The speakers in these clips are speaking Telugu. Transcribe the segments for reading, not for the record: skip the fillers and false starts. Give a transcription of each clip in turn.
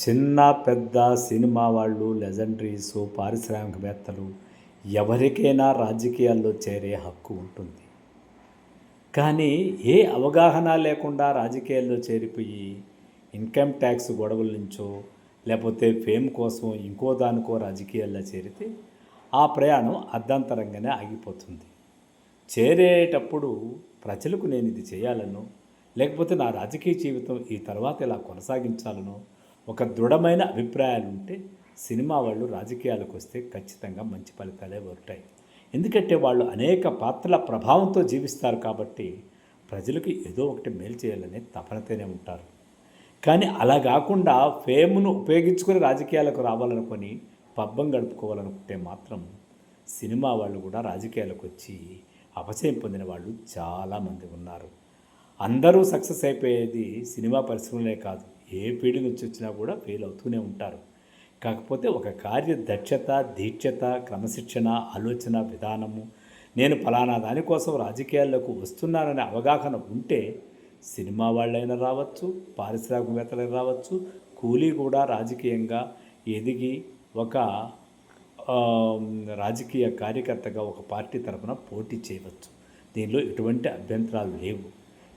చిన్న పెద్ద సినిమా వాళ్ళు, లెజెండరీసు, పారిశ్రామికవేత్తలు ఎవరికైనా రాజకీయాల్లో చేరే హక్కు ఉంటుంది. కానీ ఏ అవగాహన లేకుండా రాజకీయాల్లో చేరిపోయి ఇన్కమ్ ట్యాక్స్ గొడవల నుంచో లేకపోతే ఫేమ్ కోసం ఇంకో దానికో రాజకీయాల్లో చేరితే ఆ ప్రయాణం అర్ధాంతరంగానే ఆగిపోతుంది. చేరేటప్పుడు ప్రజలకు నేను ఇది చేయాలనో లేకపోతే నా రాజకీయ జీవితం ఈ తర్వాత ఇలా కొనసాగించాలనో ఒక దృఢమైన అభిప్రాయాలు ఉంటే సినిమా వాళ్ళు రాజకీయాలకు వస్తే ఖచ్చితంగా మంచి ఫలితాలే ఉంటాయి. ఎందుకంటే వాళ్ళు అనేక పాత్రల ప్రభావంతో జీవిస్తారు కాబట్టి ప్రజలకు ఏదో ఒకటి మేలు చేయాలనే తపనతోనే ఉంటారు. కానీ అలా కాకుండా ఫేమ్ను ఉపయోగించుకొని రాజకీయాలకు రావాలనుకొని పబ్బం గడుపుకోవాలనుకుంటే మాత్రం సినిమా వాళ్ళు కూడా రాజకీయాలకు వచ్చి అపజయం పొందిన వాళ్ళు చాలామంది ఉన్నారు. అందరూ సక్సెస్ అయిపోయేది సినిమా పరిశ్రమలే కాదు, ఏ ఫీల్డ్ నుంచి వచ్చినా కూడా ఫెయిల్ అవుతూనే ఉంటారు. కాకపోతే ఒక కార్య దక్షత, దీక్షత, క్రమశిక్షణ, ఆలోచన విధానము, నేను ఫలానా దానికోసం రాజకీయాల్లోకి వస్తున్నాననే అవగాహన ఉంటే సినిమా వాళ్ళైనా రావచ్చు, పారిశ్రామికవేత్తలైనా రావచ్చు, కూలీ కూడా రాజకీయంగా ఎదిగి ఒక రాజకీయ కార్యకర్తగా ఒక పార్టీ తరఫున పోటీ చేయవచ్చు. దీనిలో ఎటువంటి అభ్యంతరాలు లేవు.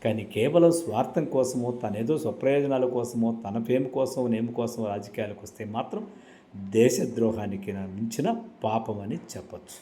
కానీ కేవలం స్వార్థం కోసమో, తనేదో స్వప్రయోజనాల కోసమో, తన ఫేమ్ కోసం నేమ్ కోసం రాజకీయాలకు వస్తే మాత్రం దేశద్రోహానికి మించిన పాపమని చెప్పచ్చు.